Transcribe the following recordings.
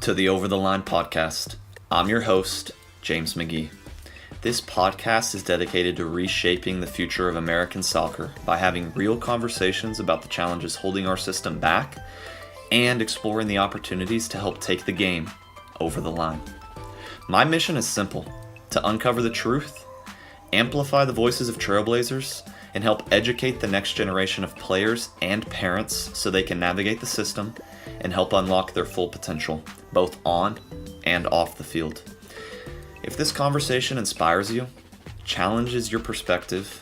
to the Over the Line podcast. I'm your host, James McGee. This podcast is dedicated to reshaping the future of American soccer by having real conversations about the challenges holding our system back and exploring the opportunities to help take the game over the line. My mission is simple: to uncover the truth, amplify the voices of trailblazers, and help educate the next generation of players and parents so they can navigate the system and help unlock their full potential, both on and off the field. If this conversation inspires you, challenges your perspective,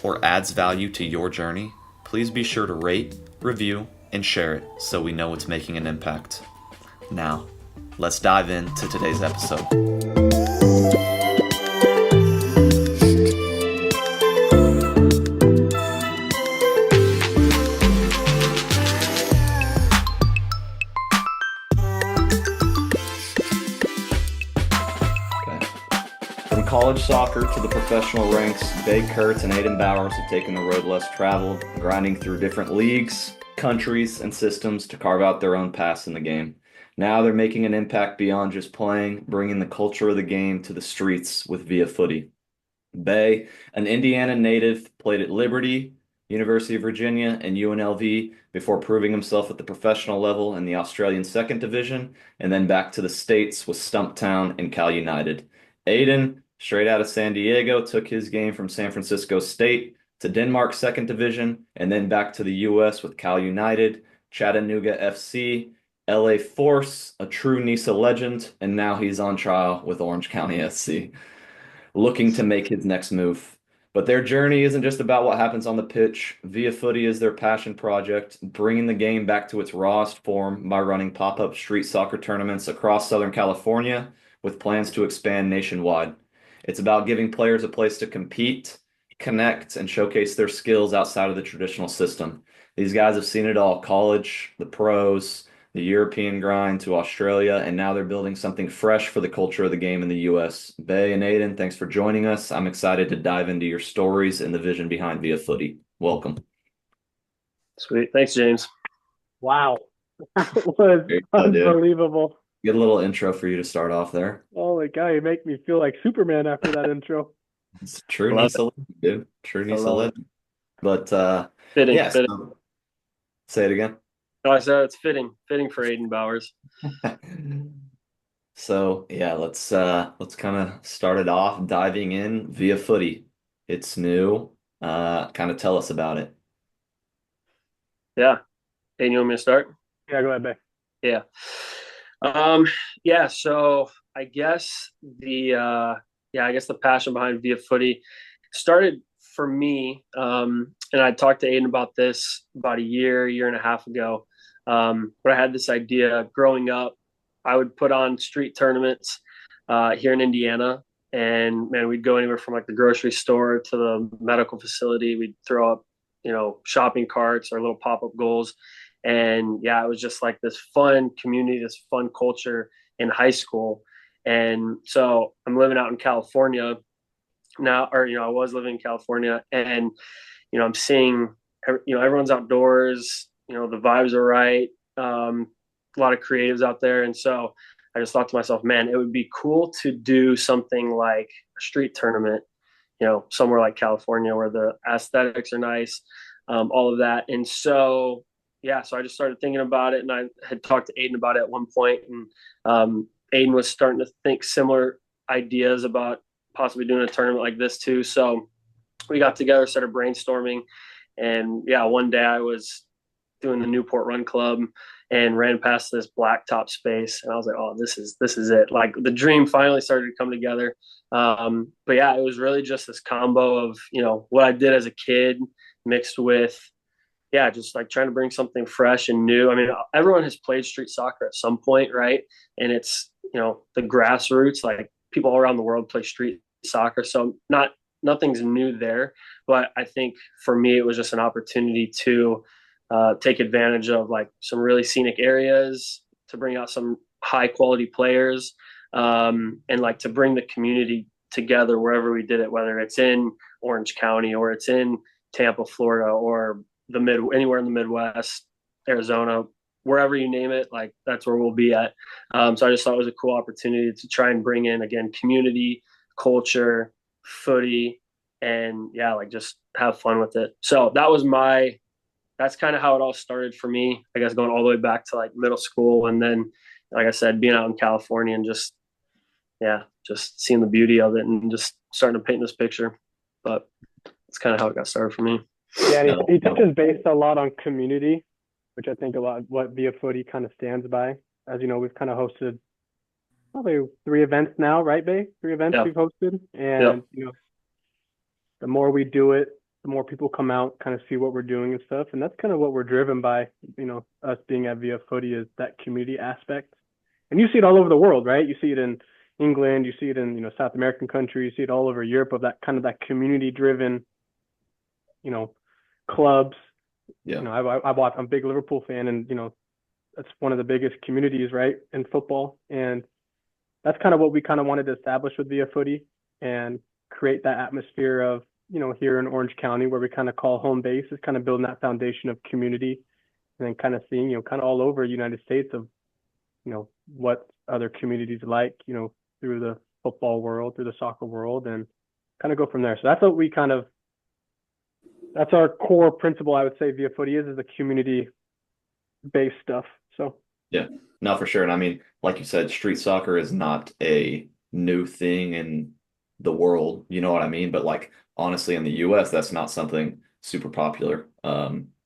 or adds value to your journey, please be sure to rate, review, and share it so we know it's making an impact. Now, let's dive into today's episode. From college soccer to the professional ranks, Big Kurtz and Aiden Bowers have taken the road less traveled, grinding through different leagues, countries, and systems to carve out their own paths in the game. Now they're making an impact beyond just playing, bringing the culture of the game to the streets with ViaFooty. Bay, an Indiana native, played at Liberty, University of Virginia, and UNLV before proving himself at the professional level in the Australian Second Division, and then back to the States with Stumptown and Cal United. Aiden, straight out of San Diego, took his game from San Francisco State to Denmark's Second Division, and then back to the U.S. with Cal United, Chattanooga FC, LA Force, a true NISA legend, and now he's on trial with Orange County SC, looking to make his next move. But their journey isn't just about what happens on the pitch. ViaFooty is their passion project, bringing the game back to its rawest form by running pop-up street soccer tournaments across Southern California with plans to expand nationwide. It's about giving players a place to compete, connect, and showcase their skills outside of the traditional system. These guys have seen it all: college, the pros, the European grind to Australia, and now they're building something fresh for the culture of the game in the U.S. Bay and Aiden, thanks for joining us. I'm excited to dive into your stories and the vision behind ViaFooty. Welcome. Sweet. Thanks, James. Wow. That was unbelievable. Good little intro for you to start off there. Oh my God, you make me feel like Superman after that intro. It's true NISA legend, dude. True NISA legend. But fitting, yeah, fitting. So, say it again. No, I said it's fitting for Aiden Bowers. So yeah, let's kind of start it off diving in ViaFooty. It's new. Kind of tell us about it. Yeah. Aiden, you want me to start? Yeah, go ahead, Bay. Yeah. So I guess the passion behind ViaFooty started for me. And I talked to Aiden about this about a year and a half ago. But I had this idea growing up. I would put on street tournaments here in Indiana, and man, we'd go anywhere from like the grocery store to the medical facility. We'd throw up, shopping carts or little pop-up goals. And yeah, it was just like this fun community, this fun culture in high school. And so I'm living out in California now, I was living in California, and, I'm seeing, everyone's outdoors, the vibes are right. A lot of creatives out there. And so I just thought to myself, man, it would be cool to do something like a street tournament, somewhere like California where the aesthetics are nice, all of that. And so, yeah, so I just started thinking about it, and I had talked to Aiden about it at one point, and Aiden was starting to think similar ideas about possibly doing a tournament like this too. So we got together, started brainstorming, and yeah, one day I was doing the Newport Run Club and ran past this blacktop space, and I was like, oh, this is it. Like the dream finally started to come together. But yeah, it was really just this combo of, what I did as a kid mixed with, yeah, just like trying to bring something fresh and new. I mean, everyone has played street soccer at some point, right? And it's, the grassroots, like people all around the world play street soccer. So nothing's new there. But I think for me, it was just an opportunity to take advantage of like some really scenic areas, to bring out some high quality players, and like to bring the community together wherever we did it, whether it's in Orange County or it's in Tampa, Florida, or anywhere in the Midwest, Arizona, wherever you name it, like that's where we'll be at. So I just thought it was a cool opportunity to try and bring in again community, culture, footy, and yeah, like just have fun with it. So that's kind of how it all started for me. I guess going all the way back to like middle school, and then like I said, being out in California and just just seeing the beauty of it and just starting to paint this picture. But it's kind of how it got started for me. Yeah, and No, he touches base a lot on community, which I think a lot what ViaFooty kind of stands by. As you know, we've kind of hosted probably 3 events now, right, Bay? 3 events Yeah. we've hosted, Yeah. and the more we do it, the more people come out, kind of see what we're doing and stuff, and that's kind of what we're driven by. Us being at ViaFooty is that community aspect, and you see it all over the world, right? You see it in England, you see it in South American countries, you see it all over Europe of that kind of that community driven, you know, clubs. yeah, I'm a big Liverpool fan, and that's one of the biggest communities, right, in football, and that's kind of what we kind of wanted to establish with ViaFooty and create that atmosphere of here in Orange County where we kind of call home base is kind of building that foundation of community, and then kind of seeing kind of all over the United States of what other communities like through the football world, through the soccer world, and kind of go from there. So that's our core principle, I would say. ViaFooty is the community based stuff. So yeah, no, for sure. And I mean, like you said, street soccer is not a new thing in the world. You know what I mean? But like honestly, in the US, that's not something super popular.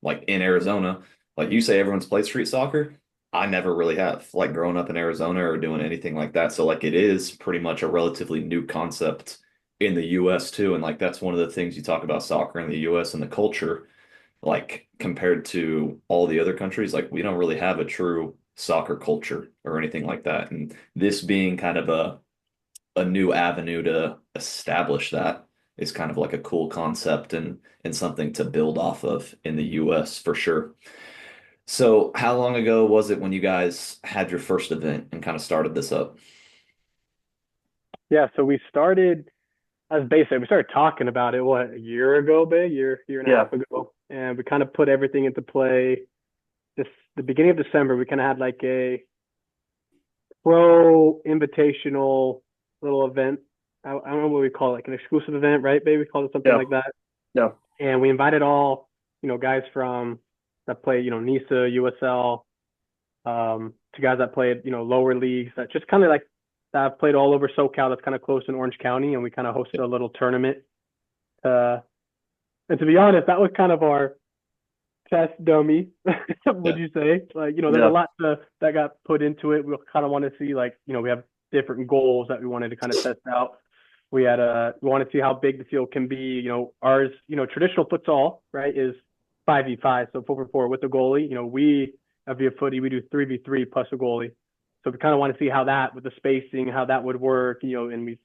Like in Arizona, like you say, everyone's played street soccer. I never really have, like growing up in Arizona or doing anything like that. So like it is pretty much a relatively new concept in the US too. And like that's one of the things you talk about soccer in the US and the culture, like compared to all the other countries, like we don't really have a true soccer culture or anything like that. And this being kind of a new avenue to establish that is kind of like a cool concept and something to build off of in the US for sure. So how long ago was it when you guys had your first event and kind of started this up? yeah, so we started, as Bay said, we started talking about it a year ago, Bay, year and a Yeah. half ago, and we kind of put everything into play. The beginning of December, we kind of had like a pro invitational little event. I don't know what we call it, like an exclusive event, right, Bay? We called it something Yeah. like that. Yeah. And we invited all guys from that play NISA, USL, to guys that played lower leagues that just kind of like that have played all over SoCal. That's kind of close in Orange County, and we kind of hosted a little tournament. And to be honest, that was kind of our test dummy. Would Yeah. you say? Like there's a Yeah. lot that got put into it. We kind of want to see like we have different goals that we wanted to kind of test out. We want to see how big the field can be. Ours, traditional futsal, right, is 5v5, so 4v4 with the goalie. We at ViaFooty, we do 3v3 plus a goalie. So we kind of want to see how that with the spacing, how that would work. And we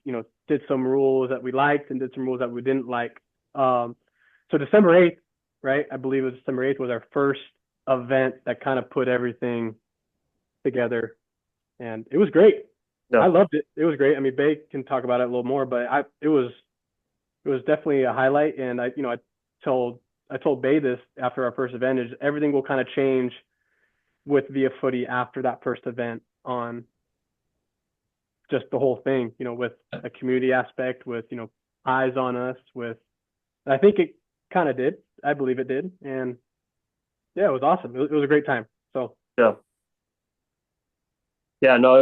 did some rules that we liked and did some rules that we didn't like. So December 8th, right? I believe it was December 8th was our first event that kind of put everything together, and it was great. Yeah. I loved it. It was great. I mean, Bay can talk about it a little more, but it was definitely a highlight. And I told Bay this after our first event is everything will kind of change with ViaFooty after that first event on just the whole thing, with a community aspect, with, eyes on us, with, I think it kind of did. I believe it did. And yeah, it was awesome. It was a great time. So Yeah. Yeah. No, I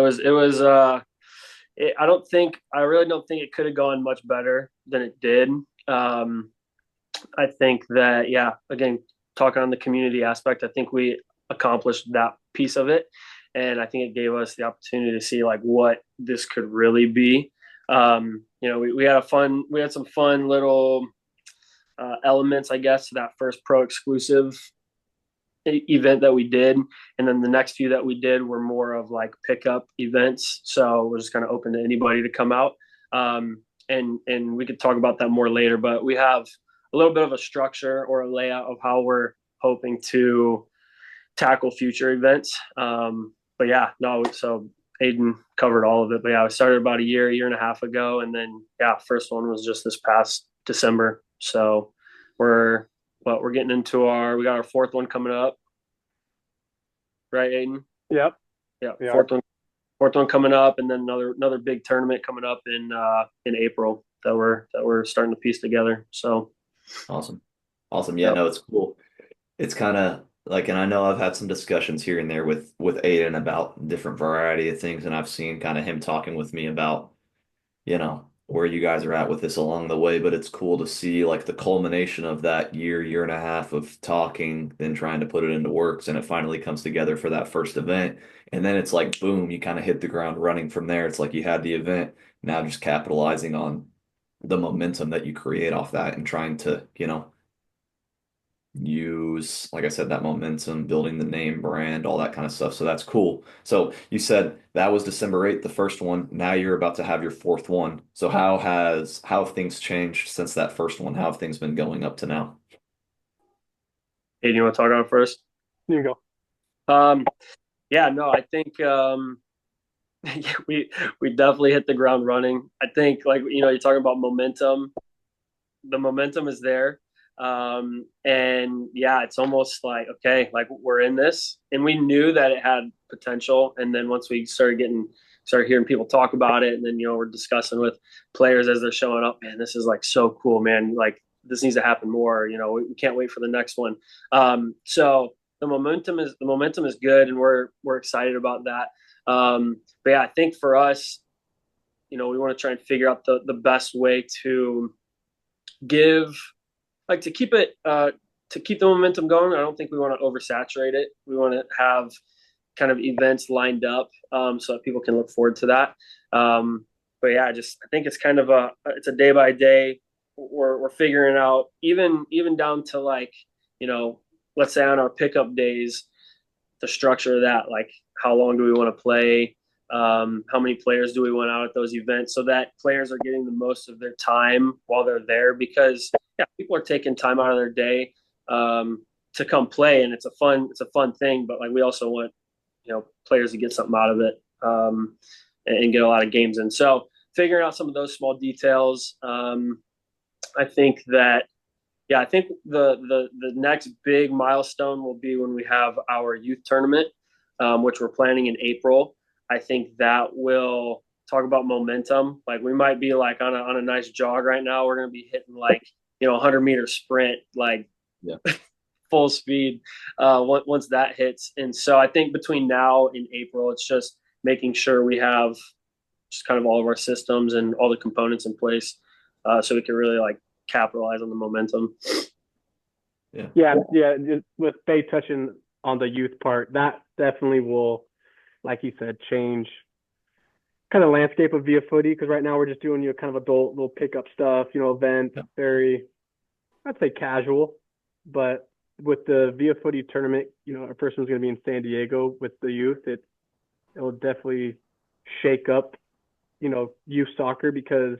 really don't think it could have gone much better than it did. I think that, yeah, again, talking on the community aspect, I think we accomplished that piece of it. And I think it gave us the opportunity to see like what this could really be. We had some fun little elements, I guess, to that first pro exclusive event that we did. And then the next few that we did were more of like pickup events. So we're just kind of open to anybody to come out. And we could talk about that more later, but we have a little bit of a structure or a layout of how we're hoping to tackle future events. But yeah, no, so Aiden covered all of it. But yeah, I started about a year and a half ago. And then, yeah, first one was just this past December. So we're getting into we got our fourth one coming up. right, Aiden? Yep. Yeah, Yeah. fourth one coming up, and then another big tournament coming up in April that we're starting to piece together. So Awesome. Awesome. Yeah, no, it's cool. It's kind of like, and I know I've had some discussions here and there with Aiden about different variety of things, and I've seen kind of him talking with me about, where you guys are at with this along the way, but it's cool to see like the culmination of that year and a half of talking, then trying to put it into works, and it finally comes together for that first event. And then it's like, boom, you kind of hit the ground running from there. It's like you had the event, now just capitalizing on the momentum that you create off that and trying to, use, like I said, that momentum, building the name brand, all that kind of stuff. So that's cool. So you said that was December 8th, the first one. Now you're about to have your fourth one. So how have things changed since that first one? How have things been going up to now? Aiden, you want to talk on it first? There you go. Yeah, no, I think we definitely hit the ground running. I think, like, you're talking about momentum. The momentum is there. And yeah, it's almost like, okay, like we're in this, and we knew that it had potential. And then once we started hearing people talk about it, and then, we're discussing with players as they're showing up, man, this is like so cool, man. Like this needs to happen more, we can't wait for the next one. So the momentum is good, and we're excited about that. But yeah, I think for us, we want to try and figure out the best way to give, like, to keep the momentum going. I don't think we want to oversaturate it. We want to have kind of events lined up, so that people can look forward to that. But yeah, I think it's kind of it's a day by day. We're figuring out, even down to, like, let's say on our pickup days, the structure of that, like how long do we want to play? How many players do we want out at those events, so that players are getting the most of their time while they're there? Because yeah, people are taking time out of their day to come play, and it's a fun thing. But like, we also want players to get something out of it, and get a lot of games in. So figuring out some of those small details. I think that, yeah, I think the next big milestone will be when we have our youth tournament, which we're planning in April. I think that will talk about momentum. Like, we might be like on a nice jog right now. We're going to be hitting like, 100-meter sprint, like, Yeah. full speed, once that hits. And so I think between now and April, it's just making sure we have just kind of all of our systems and all the components in place, so we can really, like, capitalize on the momentum. Yeah. Just with Faye touching on the youth part, that definitely will, like you said, change kind of landscape of ViaFooty, because right now we're just doing kind of adult little pickup stuff, events, very, I'd say, casual. But with the ViaFooty tournament, our first one's going to be in San Diego with the youth. It will definitely shake up, youth soccer, because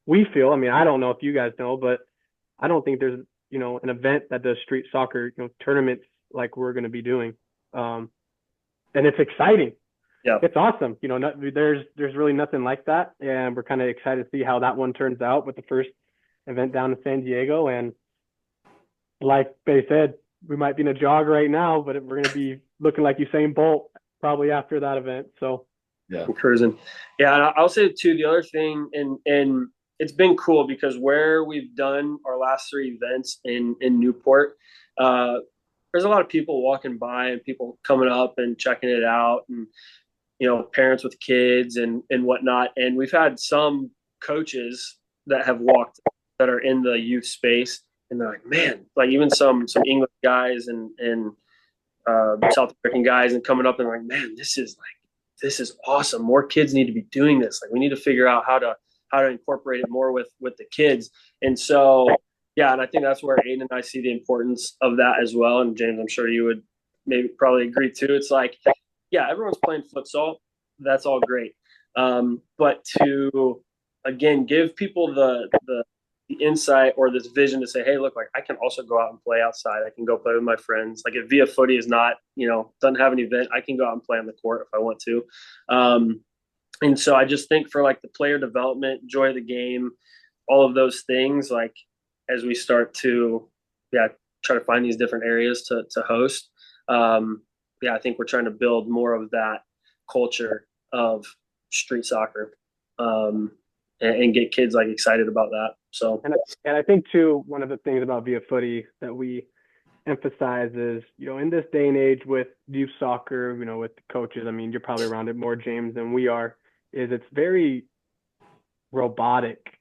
we feel, I mean, I don't know if you guys know, but I don't think there's, an event that does street soccer, tournaments like we're going to be doing. And it's exciting. Yeah, it's awesome. There's really nothing like that. And we're kind of excited to see how that one turns out with the first event down in San Diego. And like they said, we might be in a jog right now, but we're going to be looking like Usain Bolt probably after that event. So Yeah. I'm cruising. Yeah, and I'll say too, the other thing, and it's been cool because where we've done our last 3 events in Newport, there's a lot of people walking by and people coming up and checking it out, and parents with kids and whatnot. And we've had some coaches that have walked that are in the youth space, and they're like, man, like, even some English guys and South American guys, and coming up and like, man, this is awesome. More kids need to be doing this. Like, we need to figure out how to incorporate it more with the kids. And so, yeah, and I think that's where Aiden and I see the importance of that as well. And James, I'm sure you would probably agree too. It's like, yeah, everyone's playing futsal. That's all great. But to, again, give people the insight or this vision to say, hey, look, like, I can also go out and play outside. I can go play with my friends. Like, if ViaFooty is not, doesn't have an event, I can go out and play on the court if I want to. And so I just think for, like, the player development, joy of the game, all of those things, like, as we start to, try to find these different areas to host, I think we're trying to build more of that culture of street soccer, and get kids like excited about that. So, And I think too, one of the things about Via Footy that we emphasize is, in this day and age with youth soccer, with the coaches, I mean, you're probably around it more, James, than we are, is it's very robotic.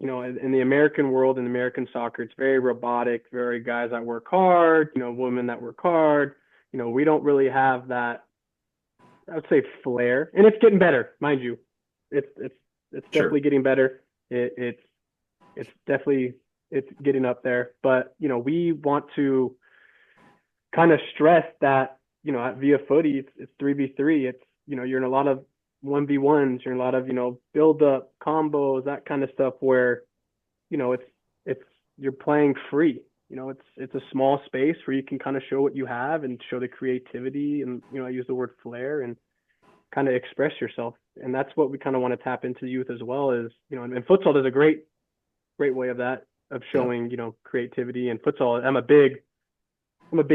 In the American world, in American soccer, it's very robotic, very guys that work hard, women that work hard. We don't really have that, I would say, flair, and it's getting better, mind you. It's Sure. definitely getting better. It's definitely it's getting up there, but we want to kind of stress that at Via Footy it's 3v3. It's you're in a lot of 1v1s, you're in a lot of build up combos, that kind of stuff where it's you're playing free. It's a small space where you can kind of show what you have and show the creativity, and I use the word flair, and kind of express yourself. And that's what we kind of want to tap into the youth as well, is and futsal does a great way of that, of showing creativity. And futsal, I'm a big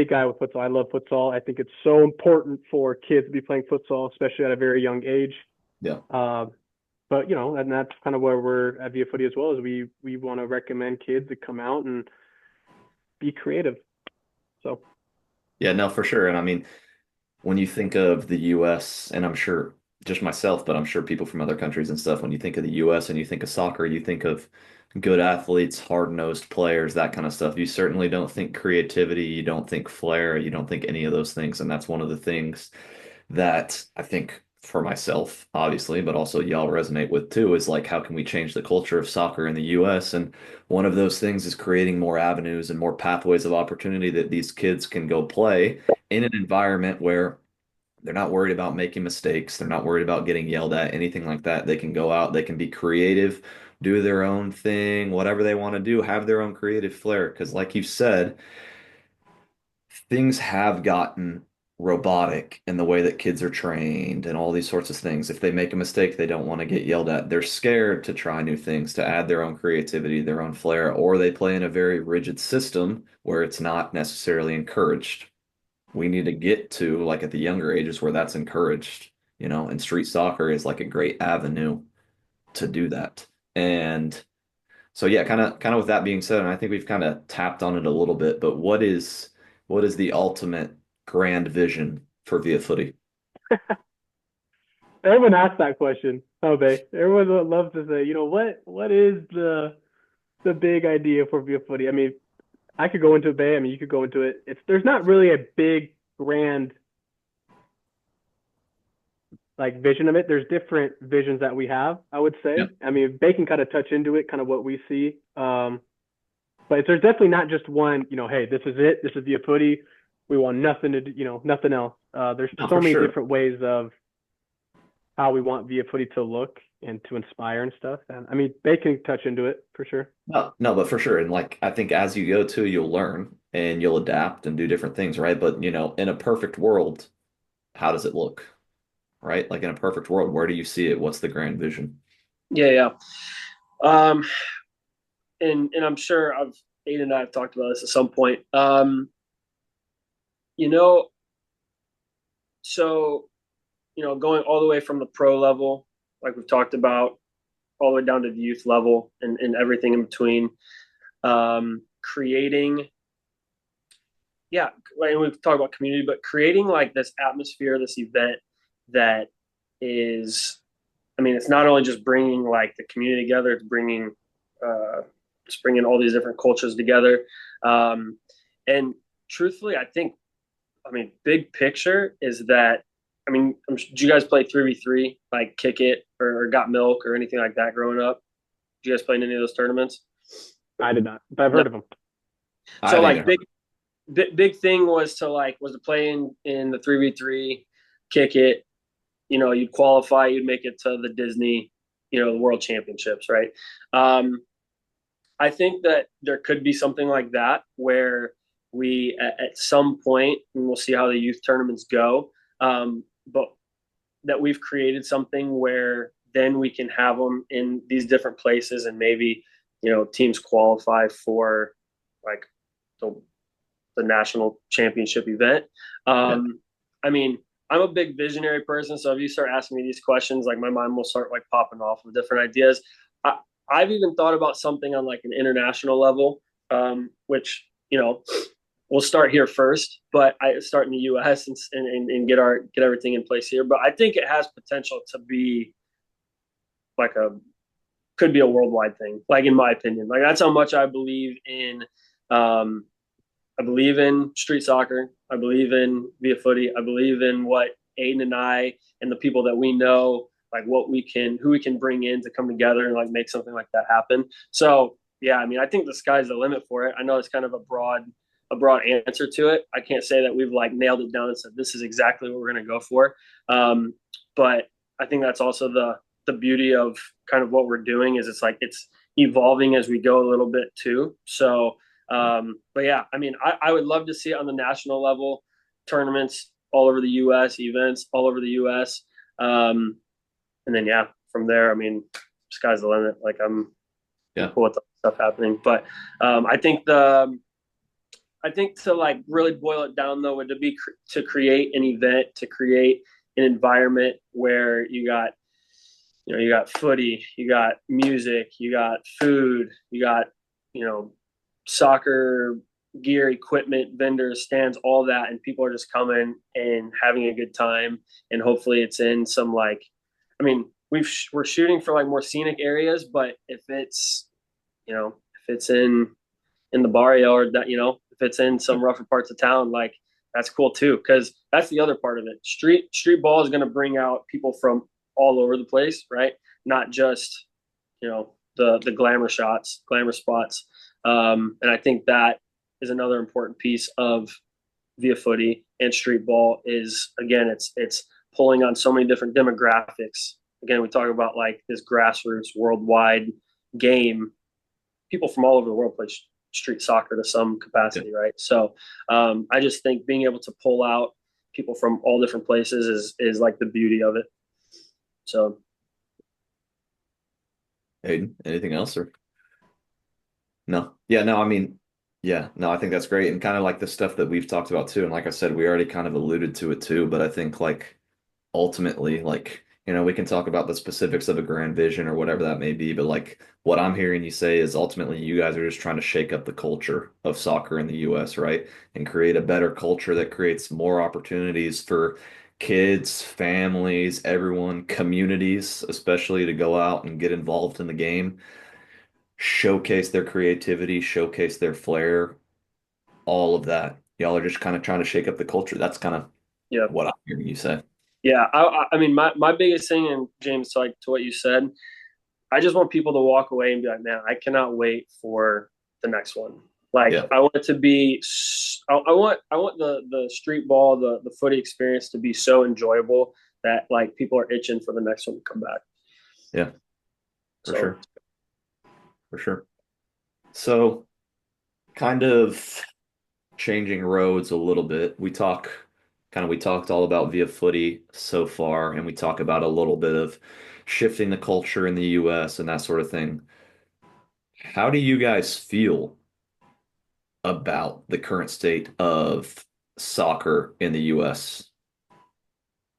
guy with futsal. I love futsal. I think it's so important for kids to be playing futsal, especially at a very young age. Yeah. But and that's kind of where we're at Via Footy as well, is we want to recommend kids to come out and be creative. So Yeah, no, for sure. And I mean, when you think of the US, and I'm sure just myself, but I'm sure people from other countries and stuff, when you think of the US and you think of soccer, you think of good athletes, hard-nosed players, that kind of stuff. You certainly don't think creativity, you don't think flair, you don't think any of those things. And that's one of the things that I think for myself, obviously, but also y'all resonate with too, is like, how can we change the culture of soccer in the US? And one of those things is creating more avenues and more pathways of opportunity that these kids can go play in an environment where they're not worried about making mistakes. They're not worried about getting yelled at, anything like that. They can go out, they can be creative, do their own thing, whatever they want to do, have their own creative flair. Because, like you said, things have gotten robotic in the way that kids are trained and all these sorts of things. If they make a mistake, they don't want to get yelled at. They're scared to try new things, to add their own creativity, their own flair, or they play in a very rigid system where it's not necessarily encouraged. We need to get to, like, at the younger ages where that's encouraged, and street soccer is like a great avenue to do that. And so yeah, kind of with that being said, and I think we've kind of tapped on it a little bit, but what is the ultimate grand vision for Via Footy? everyone asks that question. Oh, they everyone would love to say, what is the big idea for Via Footy? I mean, I could go into it, Bay. I mean, you could go into it. There's not really a big grand like vision of it. There's different visions that we have, I would say. Yeah. I mean, Bay can kind of touch into it, kind of what we see. But there's definitely not just one, hey, this is it. This is Via Footy. We want nothing to do, nothing else. There's No, so for many sure. different ways of how we want Via Footy to look and to inspire and stuff. And I mean, Bay can touch into it for sure. No, no, but for sure. And like, I think as you go to, you'll learn and you'll adapt and do different things, right? But, in a perfect world, how does it look, right? Like, in a perfect world, where do you see it? What's the grand vision? yeah. Um, and I'm sure Aiden and I have talked about this at some point. You know, so, going all the way from the pro level, like we've talked about, all the way down to the youth level, and everything in between, creating, like we've talked about community, but creating like this atmosphere, this event that is, I mean, it's not only just bringing like the community together, it's bringing all these different cultures together. And truthfully, I mean, big picture is that, I mean, did you guys play 3v3, like kick it or got milk or anything like that growing up? Did you guys play in any of those tournaments? I did not, but I've heard of them. I So haven't like even big thing was to play in the 3v3, kick it, you'd qualify, you'd make it to the Disney, the World Championships, right? I think that there could be something like that where we at some point, and we'll see how the youth tournaments go, but that we've created something where then we can have them in these different places, and maybe teams qualify for like the national championship event. I mean, I'm a big visionary person, so if you start asking me these questions, like my mind will start like popping off with different ideas. I, I've even thought about something on like an international level, which we'll start here first, but I start in the U.S. and get everything in place here. But I think it has potential to be like could be a worldwide thing. Like in my opinion, like that's how much I believe in. I believe in street soccer. I believe in ViaFooty. I believe in what Aiden and I and the people that we know, like who we can bring in to come together and like make something like that happen. So yeah, I mean, I think the sky's the limit for it. I know it's kind of a broad answer to it. I can't say that we've like nailed it down and said this is exactly what we're going to go for. But I think that's also the beauty of kind of what we're doing is it's like it's evolving as we go a little bit too. So but yeah, I mean, I would love to see it on the national level, tournaments all over the U.S., events all over the U.S. And then yeah, from there, I mean, sky's the limit. Like I'm cool with the stuff happening, but I think to like really boil it down though would to be to create an event, to create an environment where you got footy, you got music, you got food, you got soccer gear, equipment, vendors, stands, all that, and people are just coming and having a good time. And hopefully, it's in some like, I mean, we're shooting for like more scenic areas, but if it's in the barrio or that if it's in some rougher parts of town, like that's cool too, because that's the other part of it. Street ball is going to bring out people from all over the place, right? Not just the glamour spots. And I think that is another important piece of ViaFooty and street ball is again it's pulling on so many different demographics. Again, we talk about like this grassroots worldwide game. People from all over the world play street soccer to some capacity, right? So I just think being able to pull out people from all different places is like the beauty of it. So, Hayden, anything else or no? Yeah, no, I mean, yeah, no, I think that's great. And kind of like the stuff that we've talked about too. And like I said, we already kind of alluded to it too, but I think like ultimately, like, we can talk about the specifics of a grand vision or whatever that may be, but like what I'm hearing you say is ultimately you guys are just trying to shake up the culture of soccer in the US, right? And create a better culture that creates more opportunities for kids, families, everyone, communities, especially to go out and get involved in the game, showcase their creativity, showcase their flair, all of that. Y'all are just kind of trying to shake up the culture. That's kind of yeah. what I'm hearing you say. Yeah, I mean, my biggest thing, and James, like to what you said, I just want people to walk away and be like, man, I cannot wait for the next one. Like, Yeah. I want it to be, I want the street ball, the footy experience to be so enjoyable that like people are itching for the next one to come back. Yeah, for sure. For sure. So, kind of changing roads a little bit. We talked all about via footy so far, and we talk about a little bit of shifting the culture in the US and that sort of thing. How do you guys feel about the current state of soccer in the US?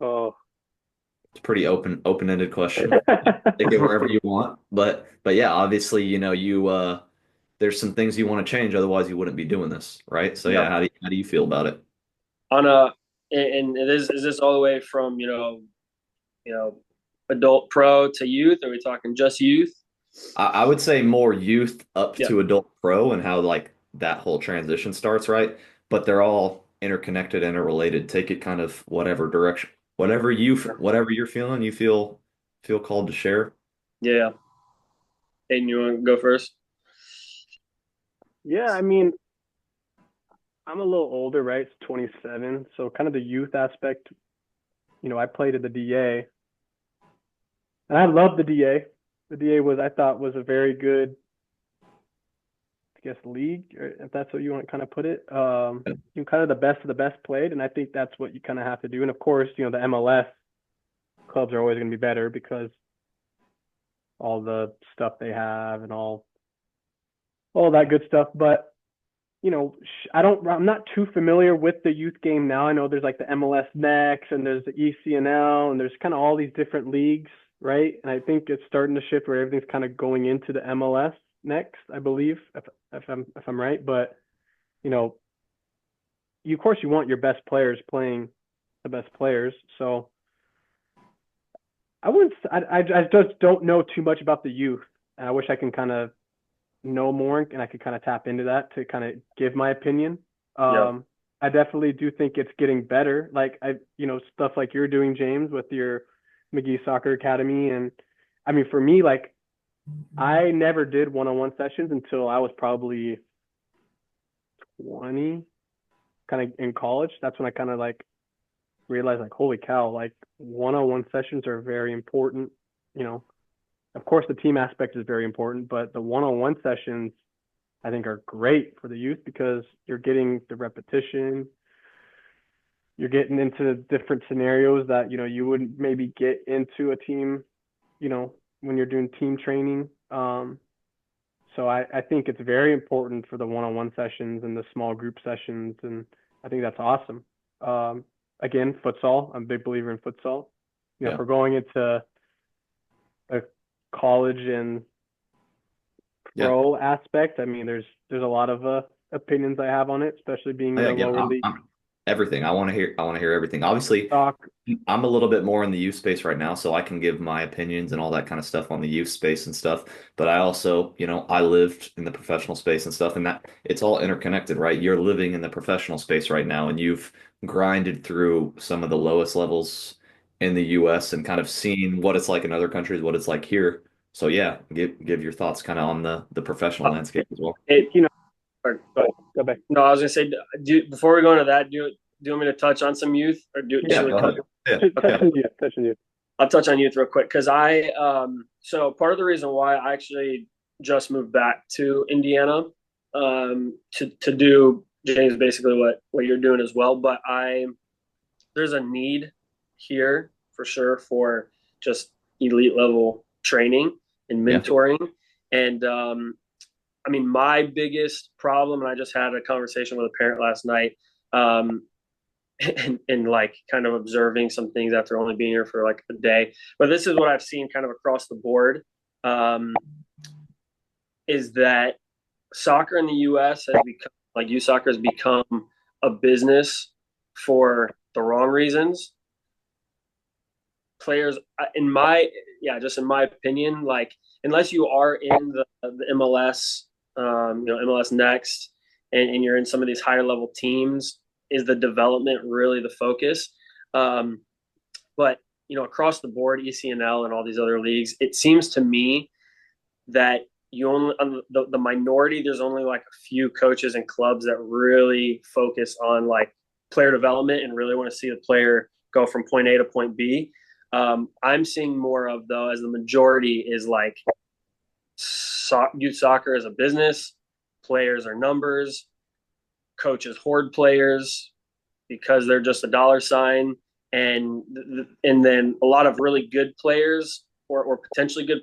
Oh. It's a pretty open-ended question. Take it wherever you want. But yeah, obviously, there's some things you want to change, otherwise you wouldn't be doing this, right? So yeah, how do you feel about it? On a and is this all the way from adult pro to youth? Are we talking just youth? I would say more youth up Yeah. to adult pro and how like that whole transition starts, right? But they're all interconnected, interrelated. Take it kind of whatever direction, whatever you're feeling, you feel called to share. Yeah. Aiden, you want to go first? Yeah, I mean, I'm a little older, right? It's 27. So kind of the youth aspect, I played at the DA and I loved the DA. The DA I thought was a very good, I guess, league, if that's what you want to kind of put it. Kind of the best of the best played. And I think that's what you kind of have to do. And of course, the MLS clubs are always going to be better because all the stuff they have and all that good stuff. But I'm not too familiar with the youth game now. I know there's like the MLS Next and there's the ECNL and there's kind of all these different leagues, right? And I think it's starting to shift where everything's kind of going into the MLS Next, I believe, if I'm right. But of course you want your best players playing the best players. So I just don't know too much about the youth. And I wish I can kind of know more and I could kind of tap into that to kind of give my opinion. I definitely do think it's getting better. Like stuff like you're doing, James, with your McGee Soccer Academy. And I mean, for me, like I never did one-on-one sessions until I was probably 20, kind of in college. That's when I kind of like realized like, holy cow, like one-on-one sessions are very important. Of course, the team aspect is very important, but the one-on-one sessions, I think, are great for the youth because you're getting the repetition. You're getting into different scenarios that, you wouldn't maybe get into a team, when you're doing team training. So I think it's very important for the one-on-one sessions and the small group sessions, and I think that's awesome. Again, futsal, I'm a big believer in futsal. If we're going into a college and pro aspect, I mean, there's a lot of opinions I have on it, especially being in the lower league. Everything. I want to hear everything. Obviously, I'm a little bit more in the youth space right now, so I can give my opinions and all that kind of stuff on the youth space and stuff. But I also, I lived in the professional space and stuff, and that it's all interconnected, right? You're living in the professional space right now, and you've grinded through some of the lowest levels in the US and kind of seen what it's like in other countries, what it's like here. So yeah, give your thoughts kind of on the professional landscape as well. Go back. No, I was gonna say, before we go into that, do you want me to touch on some youth, or Touching youth. I'll touch on youth real quick because so part of the reason why I actually just moved back to Indiana to do, James, basically what you're doing as well, but there's a need here for sure for just elite level training and mentoring. And I mean, my biggest problem, and I just had a conversation with a parent last night, and like kind of observing some things after only being here for like a day. But this is what I've seen kind of across the board, is that soccer in the US has become, like youth soccer has become a business for the wrong reasons. Players, just in my opinion, like unless you are in the MLS, MLS Next, and you're in some of these higher level teams, is the development really the focus? But across the board, ECNL and all these other leagues, it seems to me that the minority, there's only like a few coaches and clubs that really focus on like player development and really want to see the player go from point A to point B. I'm seeing more of, though, as the majority is like youth soccer as a business, players are numbers, coaches hoard players because they're just a dollar sign, and then a lot of really good players or potentially good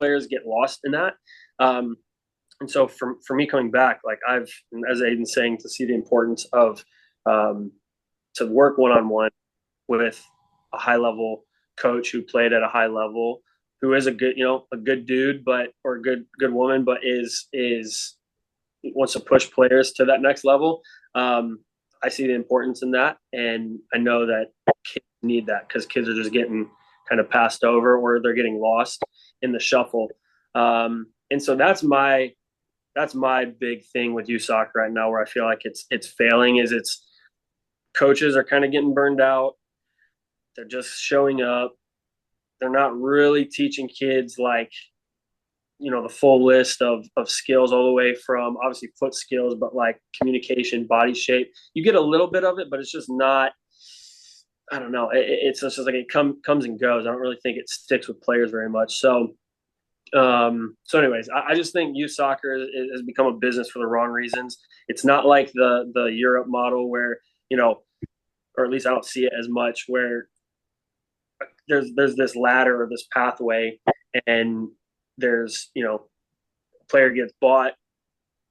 players get lost in that. And so for me coming back, like I've, as Aiden's saying, to see the importance of to work one-on-one with a high level coach who played at a high level, who is a good dude, or a good woman, but wants to push players to that next level. I see the importance in that, and I know that kids need that because kids are just getting kind of passed over, or they're getting lost in the shuffle. And so that's my big thing with youth soccer right now, where I feel like it's failing, is it's coaches are kind of getting burned out. They're just showing up. They're not really teaching kids like, the full list of skills, all the way from obviously foot skills, but like communication, body shape. You get a little bit of it, but it's just not, I don't know. It's just like it comes and goes. I don't really think it sticks with players very much. So anyways, I just think youth soccer has become a business for the wrong reasons. It's not like the Europe model where, or at least I don't see it as much, where there's this ladder or this pathway, and there's, a player gets bought,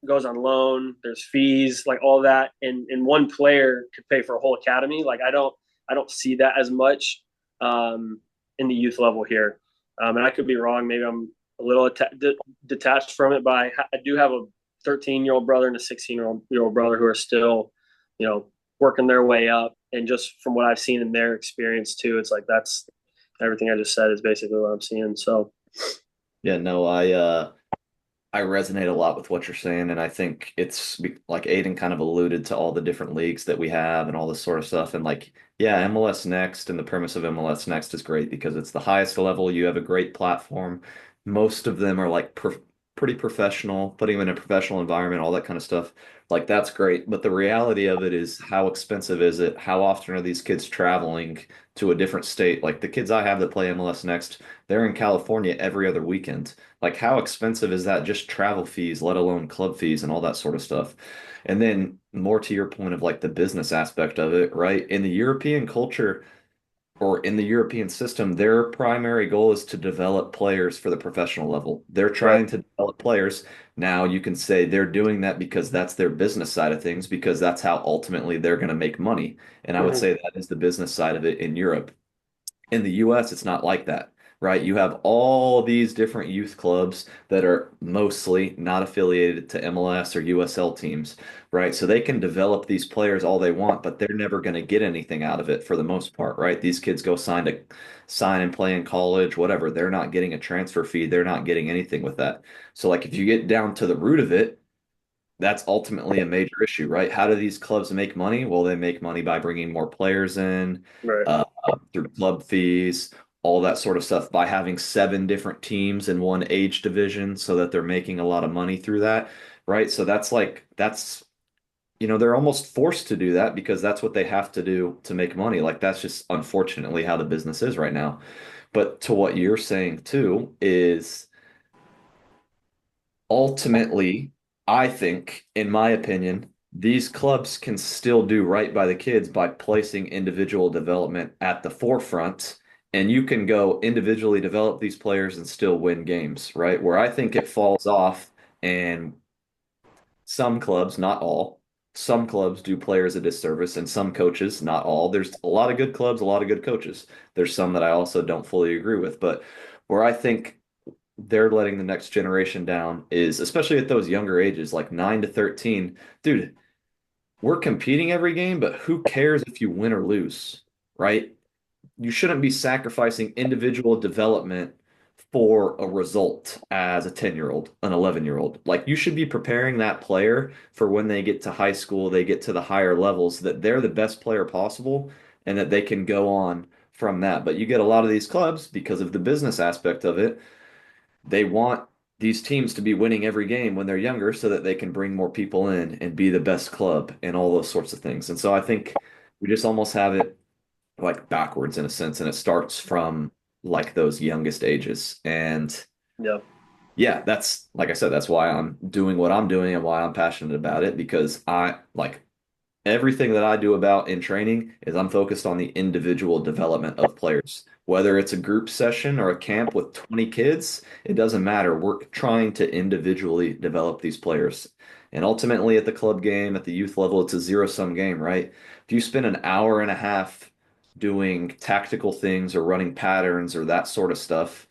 goes on loan. There's fees, like all that, and one player could pay for a whole academy. Like I don't see that as much in the youth level here, and I could be wrong. Maybe I'm a little detached from it, but I do have a 13-year-old brother and a 16-year-old brother who are still, working their way up. And just from what I've seen in their experience too, it's like that's everything I just said is basically what I'm seeing. So Yeah, no, I resonate a lot with what you're saying, and I think it's like Aiden kind of alluded to all the different leagues that we have and all this sort of stuff. And like, yeah, MLS Next and the premise of MLS Next is great because it's the highest level. You have a great platform. Most of them are like pretty professional, putting them in a professional environment, all that kind of stuff. Like that's great. But the reality of it is how expensive is it? How often are these kids traveling to a different state? Like the kids I have that play MLS Next, they're in California every other weekend. Like, how expensive is that? Just travel fees, let alone club fees and all that sort of stuff. And then, more to your point of like the business aspect of it, right? In the European culture or in the European system, their primary goal is to develop players for the professional level. They're right. trying to develop players. Now, you can say they're doing that because that's their business side of things, because that's how ultimately they're going to make money. And I would Mhm. say that is the business side of it in Europe. In the US, it's not like that, right? You have all these different youth clubs that are mostly not affiliated to MLS or USL teams, right? So they can develop these players all they want, but they're never going to get anything out of it for the most part, right? These kids go sign and play in college, whatever. They're not getting a transfer fee. They're not getting anything with that. So like if you get down to the root of it, that's ultimately a major issue, right? How do these clubs make money? Well, they make money by bringing more players in, Right. through club fees, all that sort of stuff, by having seven different teams in one age division so that they're making a lot of money through that, right? So they're almost forced to do that because that's what they have to do to make money. Like that's just unfortunately how the business is right now. But to what you're saying too is ultimately, I think, in my opinion, these clubs can still do right by the kids by placing individual development at the forefront. And you can go individually develop these players and still win games, right? Where I think it falls off, and some clubs, not all, some clubs do players a disservice, and some coaches, not all. There's a lot of good clubs, a lot of good coaches. There's some that I also don't fully agree with, but where I think they're letting the next generation down is especially at those younger ages, like 9 to 13. Dude, we're competing every game, but who cares if you win or lose, right? You shouldn't be sacrificing individual development for a result as a 10-year-old, an 11-year-old. Like you should be preparing that player for when they get to high school, they get to the higher levels, that they're the best player possible and that they can go on from that. But you get a lot of these clubs because of the business aspect of it, they want these teams to be winning every game when they're younger so that they can bring more people in and be the best club and all those sorts of things. And so I think we just almost have it like backwards in a sense, and it starts from like those youngest ages. And Yeah. yeah, that's like I said, that's why I'm doing what I'm doing and why I'm passionate about it because I like everything that I do about in training is I'm focused on the individual development of players. Whether it's a group session or a camp with 20 kids, it doesn't matter. We're trying to individually develop these players. And ultimately, at the club game, at the youth level, it's a zero-sum game, right? If you spend an hour and a half doing tactical things or running patterns or that sort of stuff,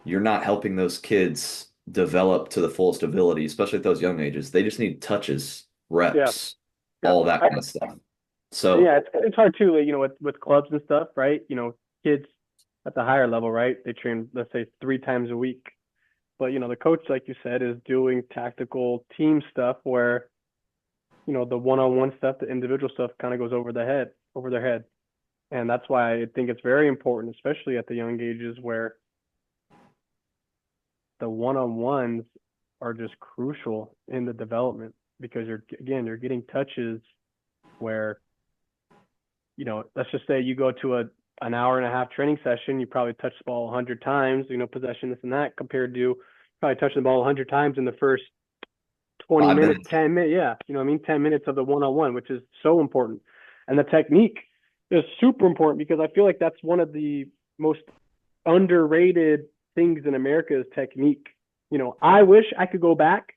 you're not helping those kids develop to the fullest ability, especially at those young ages. They just need touches, Yeah. reps, Yeah. all that kind of stuff. Yeah, So, it's hard too, like, with clubs and stuff, right? Kids at the higher level, right? They train, let's say, 3 times a week. But, the coach, like you said, is doing tactical team stuff where, the one-on-one stuff, the individual stuff kind of goes over their head. And that's why I think it's very important, especially at the young ages where the one-on-ones are just crucial in the development because you're getting touches where, let's just say you go to an hour and a half training session, you probably touch the ball 100 times, possession, this and that, compared to probably touching the ball 100 times in the first 20 5 minutes, minutes. 10 minutes. Yeah. 10 minutes of the one-on-one, which is so important. And the technique is super important because I feel like that's one of the most underrated things in America is technique. I wish I could go back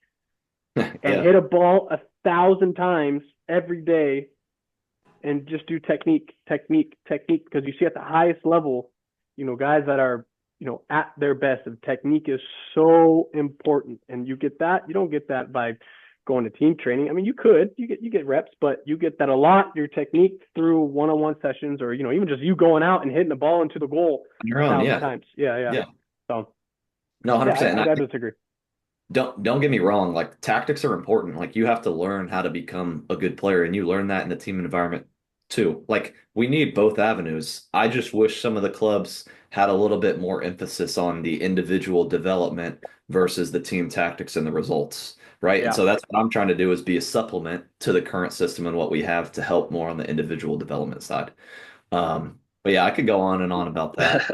and Yeah. hit a ball 1,000 times every day and just do technique, technique, technique. Because you see at the highest level, guys that are, at their best, the technique is so important. And you don't get that by going to team training. I mean, you get reps, but you get that a lot, your technique through one-on-one sessions or, even just you going out and hitting the ball into the goal On your a own, 1,000 yeah. times. Yeah, yeah. Yeah. So, No, yeah, 100%. I disagree. Don't get me wrong, like tactics are important. Like you have to learn how to become a good player, and you learn that in the team environment too. Like we need both avenues. I just wish some of the clubs had a little bit more emphasis on the individual development versus the team tactics and the results, right? And Yeah. so that's what I'm trying to do is be a supplement to the current system and what we have to help more on the individual development side. But yeah, I could go on and on about that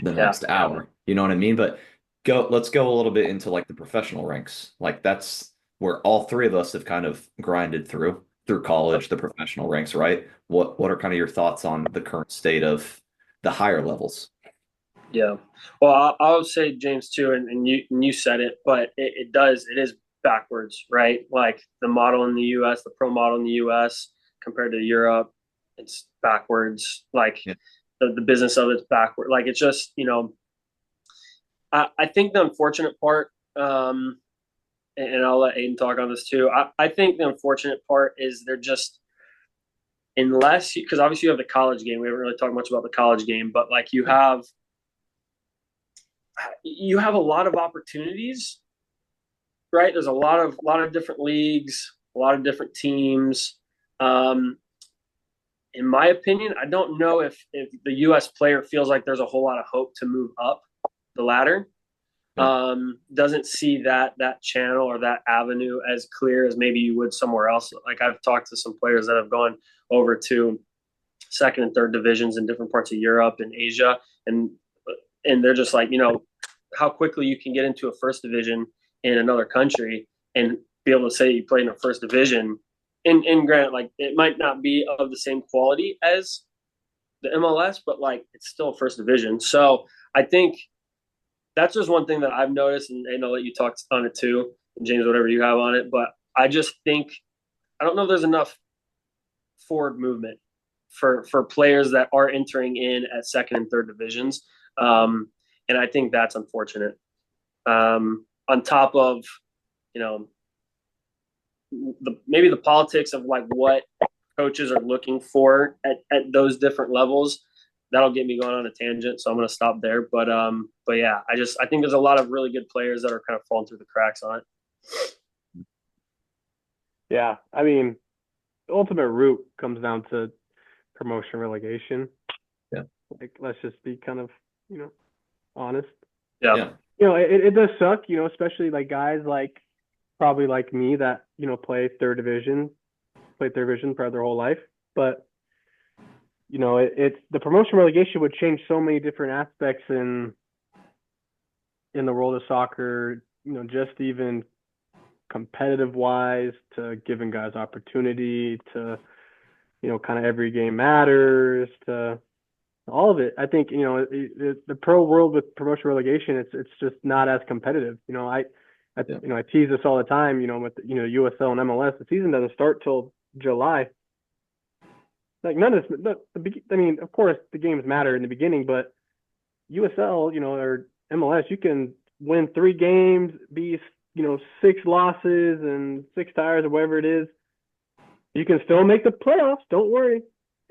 the Yeah. next hour. You know what I mean? But let's go a little bit into like the professional ranks. Like that's where all three of us have kind of grinded through college, the professional ranks, right? What are kind of your thoughts on the current state of the higher levels? Yeah. Well, I'll say James too, and you said it, but it is backwards, right? Like the model in the U.S., the pro model in the U.S. compared to Europe, it's backwards. Like Yeah. the business of it's backward. Like it's just I think the unfortunate part, and I'll let Aiden talk on this too. I think the unfortunate part is they're just unless because obviously you have the college game. We haven't really talked much about the college game, but like you have a lot of opportunities, right? There's a lot of different leagues, a lot of different teams. Um, in my opinion, I don't know if the U.S. player feels like there's a whole lot of hope to move up the ladder. Yeah. Doesn't see that channel or that avenue as clear as maybe you would somewhere else. Like I've talked to some players that have gone over to second and third divisions in different parts of Europe and Asia, and they're just like, how quickly you can get into a first division in another country and be able to say you played in a first division. And granted, like it might not be of the same quality as the MLS, but like it's still first division. So I think that's just one thing that I've noticed, and I'll let you talk on it too, and James, whatever you have on it. But I just think I don't know if there's enough forward movement for players that are entering in at second and third divisions. And I think that's unfortunate. On top of, you know, maybe the politics of like what coaches are looking for at those different levels. That'll get me going on a tangent, so I'm going to stop there. But yeah, I think there's a lot of really good players that are kind of falling through the cracks on it. Yeah, I mean, the ultimate root comes down to promotion relegation. Yeah. Like, let's just be kind of, honest. Yeah. It does suck, especially like guys like probably like me that, played third division for their whole life. But, it's the promotion relegation would change so many different aspects in the world of soccer, just even competitive wise to giving guys opportunity to, kind of every game matters to all of it. I think, the pro world with promotion relegation, it's just not as competitive. I tease this all the time, with, USL and MLS, the season doesn't start till July. Like none of this, I mean, of course the games matter in the beginning, but USL, or MLS, you can win 3 games, be, 6 losses and 6 tires or whatever it is. You can still make the playoffs. Don't worry.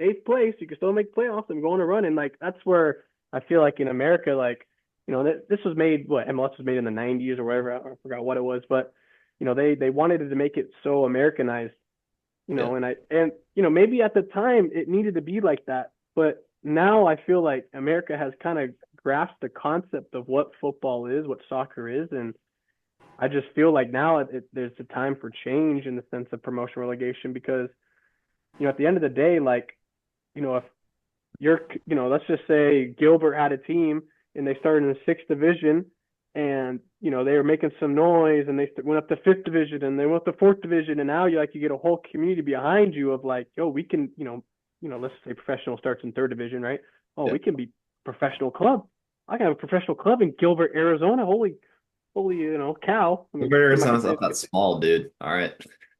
8th place, you can still make playoffs and go on a run. And like, that's where I feel like in America, like, this was made, MLS was made in the 90s or whatever. I forgot what it was, but, they wanted to make it so Americanized, and maybe at the time it needed to be like that. But now I feel like America has kind of grasped the concept of what football is, what soccer is. And I just feel like now there's a time for change in the sense of promotion relegation because, at the end of the day, like, if you're, let's just say Gilbert had a team and they started in the 6th division and, they were making some noise and they went up to 5th division and they went up to 4th division. And now you get a whole community behind you of like, yo, we can, let's say professional starts in 3rd division, right? Oh, yeah. We can be professional club. I can have a professional club in Gilbert, Arizona. Holy, holy, cow. I mean, Better you might sounds say not that small, dude. All right.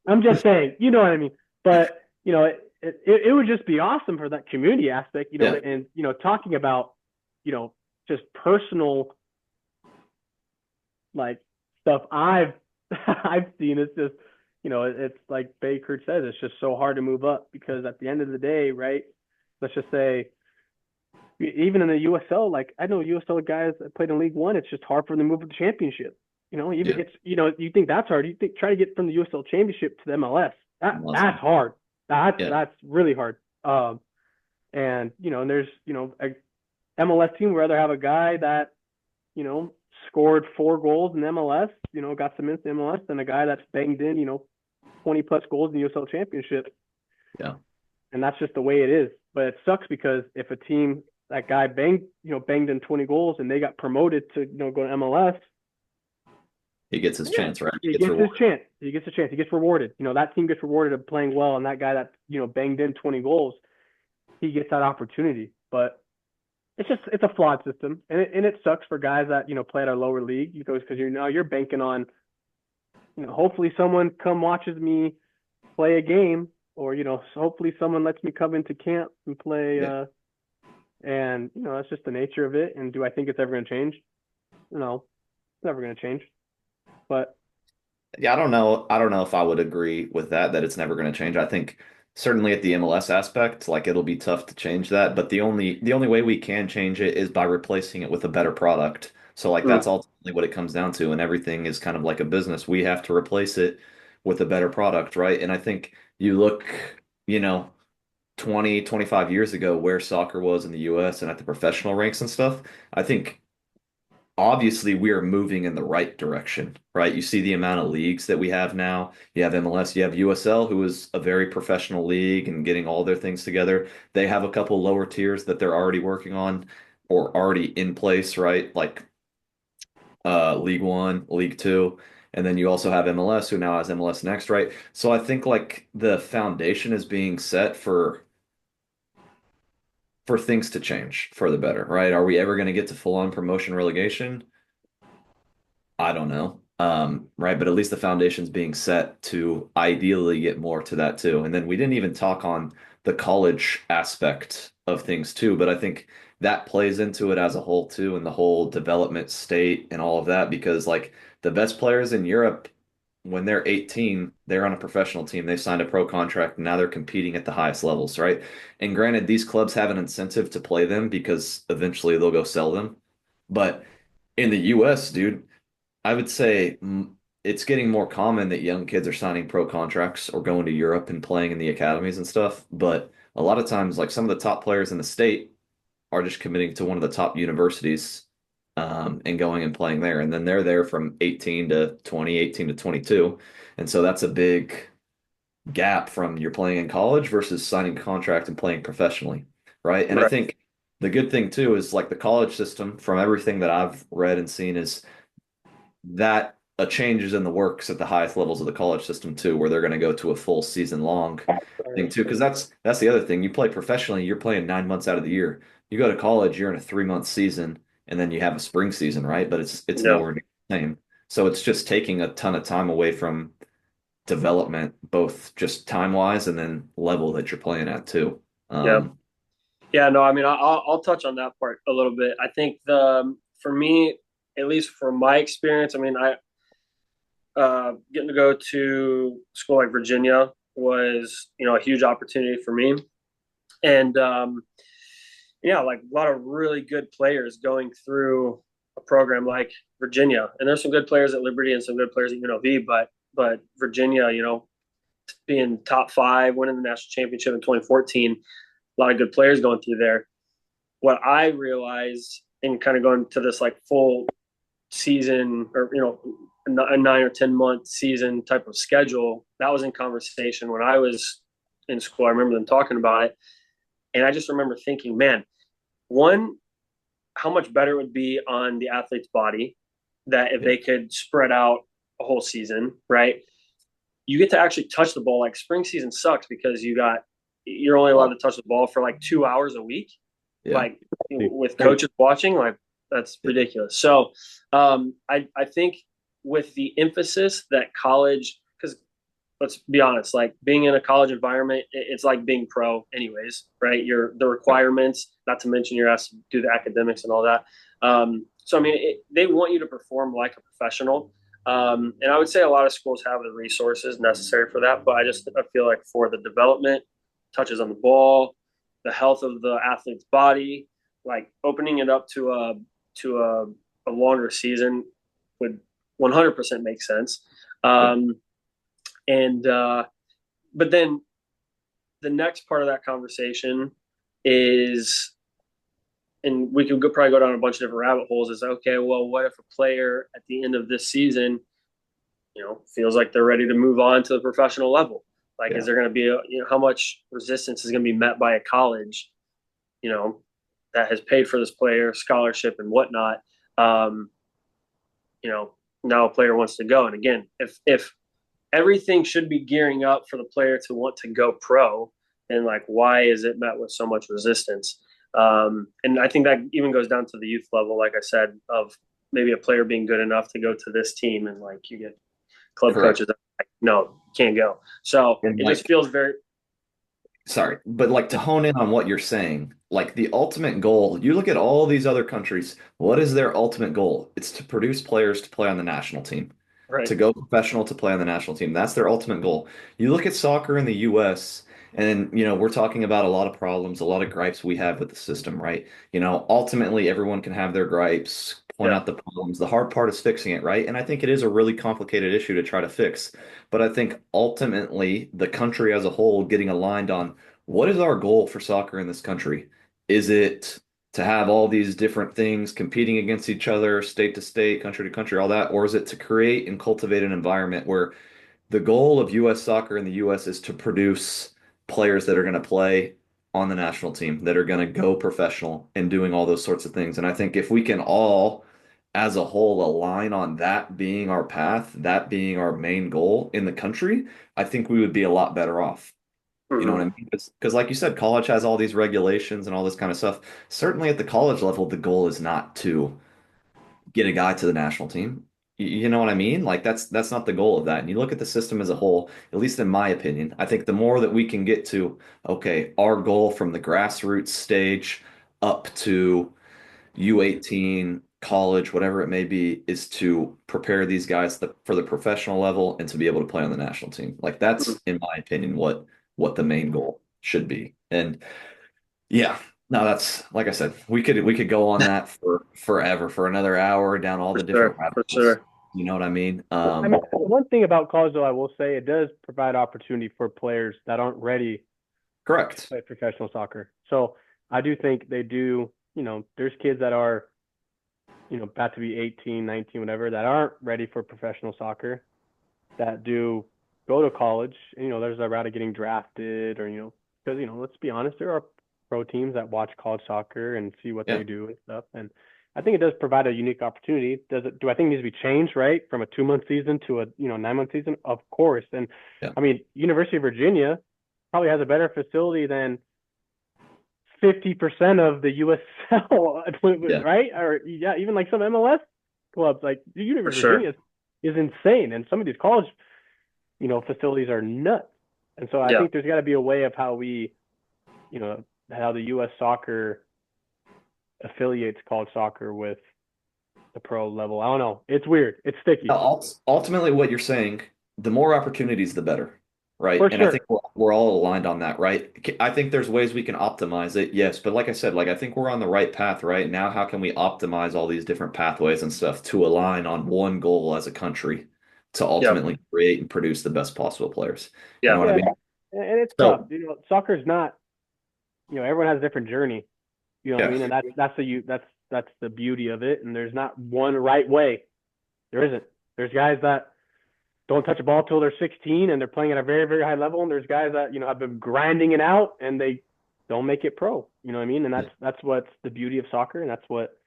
I'm just saying, you know what I mean. But it would just be awesome for that community aspect, Yeah. and talking about, just personal like stuff I've I've seen. It's just, it's like Baker says, it's just so hard to move up because at the end of the day, right? Let's just say even in the USL, like I know USL guys that played in League One, it's just hard for them to move to the championship. Even Yeah. it's you think that's hard. You think try to get from the USL championship to the MLS. That's Awesome. hard. Yeah. That's really hard. And and there's a MLS team would rather have a guy that scored 4 goals in MLS, got some minutes in MLS than a guy that's banged in 20 plus goals in the USL championship. Yeah. And that's just the way it is. But it sucks because if a team that guy banged in 20 goals and they got promoted to go to MLS, He gets his chance, right? he He gets gets his rewarded. chance. He gets a chance. He gets rewarded. That team gets rewarded of playing well, and that guy that banged in 20 goals, he gets that opportunity. But it's a flawed system, and it sucks for guys that play at our lower league because you're banking on hopefully someone come watches me play a game, or hopefully someone lets me come into camp and play. Yeah. And that's just the nature of it. And do I think it's ever going to change? No, it's never going to change. But Yeah, I don't know. I don't know if I would agree with that it's never going to change. I think certainly at the MLS aspect, like it'll be tough to change that, but the only way we can change it is by replacing it with a better product. So like that's ultimately what it comes down to, and everything is kind of like a business. We have to replace it with a better product, right? And I think you look, you know, 20, 25 years ago where soccer was in the US and at the professional ranks and stuff. I think obviously we are moving in the right direction, right? You see the amount of leagues that we have now. You have MLS, you have USL, who is a very professional league and getting all their things together. They have a couple lower tiers that they're already working on or already in place, right? Like League One, League Two. And then you also have MLS, who now has MLS Next, right? So I think like the foundation is being set for things to change for the better, right? Are we ever going to get to full-on promotion relegation? I don't know. Right, but at least the foundation's being set to ideally get more to that too. And then we didn't even talk on the college aspect of things too, but I think that plays into it as a whole too, and the whole development state and all of that, because like the best players in Europe, when they're 18, they're on a professional team. They signed a pro contract and now they're competing at the highest levels, right? And granted, these clubs have an incentive to play them because eventually they'll go sell them. But in the US, dude, I would say it's getting more common that young kids are signing pro contracts or going to Europe and playing in the academies and stuff. But a lot of times, like some of the top players in the state are just committing to one of the top universities and going and playing there. And then they're there from 18 to 20, 18 to 22. And so that's a big gap from you're playing in college versus signing a contract and playing professionally. Right. And I Right. think the good thing too is like the college system, from everything that I've read and seen, is that a change is in the works at the highest levels of the college system too, where they're going to go to a full season long thing too. Because that's the other thing. You play professionally, you're playing 9 months out of the year. You go to college, you're in a 3 month season, and then you have a spring season, right? But it's Yeah. nowhere near the same. So it's just taking a ton of time away from development, both just time wise and then level that you're playing at too. Yeah. Yeah. No, I mean, I'll touch on that part a little bit. I think for me, at least from my experience, I mean, getting to go to school like Virginia was, a huge opportunity for me. And, yeah, like a lot of really good players going through a program like Virginia. And there's some good players at Liberty and some good players at UNLV, but Virginia, being top five, winning the national championship in 2014, a lot of good players going through there. What I realized in kind of going to this like full season, or a 9 or 10 month season type of schedule, that was in conversation when I was in school. I remember them talking about it, and I just remember thinking, man, one, how much better it would be on the athlete's body that if Yeah. they could spread out a whole season, right? You get to actually touch the ball. Like spring season sucks because you're only allowed to touch the ball for like 2 hours a week. Yeah. Like with coaches watching, like That's ridiculous. So I think with the emphasis that college, because let's be honest, like being in a college environment, it's like being pro anyways, right? The requirements, not to mention you're asked to do the academics and all that. So I mean, they want you to perform like a professional. And I would say a lot of schools have the resources necessary for that, but I feel like for the development, touches on the ball, the health of the athlete's body, like opening it up to a longer season would 100% make sense. And but then the next part of that conversation is, and we could probably go down a bunch of different rabbit holes, is okay, well, what if a player at the end of this season, feels like they're ready to move on to the professional level? Like, is there going to be how much resistance is going to be met by a college, that has paid for this player scholarship and whatnot? Now a player wants to go. And again, if everything should be gearing up for the player to want to go pro, then like, why is it met with so much resistance? And I think that even goes down to the youth level, like I said, of maybe a player being good enough to go to this team, and like you get club coaches that are like, no, can't go. So it just feels very. Sorry, but like to hone in on what you're saying, like the ultimate goal, you look at all these other countries, what is their ultimate goal? It's to produce players to play on the national team, Right. to go professional to play on the national team. That's their ultimate goal. You look at soccer in the US, and we're talking about a lot of problems, a lot of gripes we have with the system, right? Ultimately everyone can have their gripes, point out the problems. The hard part is fixing it, right? And I think it is a really complicated issue to try to fix. But I think ultimately the country as a whole getting aligned on what is our goal for soccer in this country? Is it to have all these different things competing against each other, state to state, country to country, all that? Or is it to create and cultivate an environment where the goal of U.S. soccer in the U.S. is to produce players that are going to play on the national team, that are going to go professional and doing all those sorts of things? And I think if we can all, as a whole, align on that being our path, that being our main goal in the country, I think we would be a lot better off. You know what I mean? Because like you said, college has all these regulations and all this kind of stuff. Certainly at the college level, the goal is not to get a guy to the national team. You know what I mean? Like that's not the goal of that. And you look at the system as a whole, at least in my opinion, I think the more that we can get to, okay, our goal from the grassroots stage up to U18, college, whatever it may be, is to prepare these guys for the professional level and to be able to play on the national team. Like that's, in my opinion, what the main goal should be. And yeah, no, that's like I said, we could go on that for forever, for another hour, down all the different rabbit holes. Sure. You know what I mean? I mean, one thing about college, though, I will say it does provide opportunity for players that aren't ready to correct. play professional soccer. So I do think they do, there's kids that are, about to be 18, 19, whatever, that aren't ready for professional soccer, that do go to college. And, there's a route of getting drafted, or, because, let's be honest, there are pro teams that watch college soccer and see what they do and stuff. And I think it does provide a unique opportunity. Do I think it needs to be changed, right? From a 2-month season to a 9-month season? Of course. And I mean, University of Virginia probably has a better facility than 50% of the USL, right? Or even like some MLS clubs. Like the University of Virginia is insane, and some of these college, facilities are nuts. And so I think there's got to be a way of how we, how the U.S. soccer affiliates college soccer with the pro level. I don't know. It's weird. It's sticky. Ultimately, what you're saying, the more opportunities, the better, right? For and sure. I think we're all aligned on that, right? I think there's ways we can optimize it, yes. But like I said, like I think we're on the right path right now. How can we optimize all these different pathways and stuff to align on one goal as a country to ultimately create and produce the best possible players? You know what I mean? And it's tough. Soccer's not, everyone has a different journey. You know what I mean? And that's the beauty of it. And there's not one right way. There isn't. There's guys that don't touch a ball till they're 16 and they're playing at a very, very high level. And there's guys that, have been grinding it out and they don't make it pro. You know what I mean? And that's what's the beauty of soccer, and that's what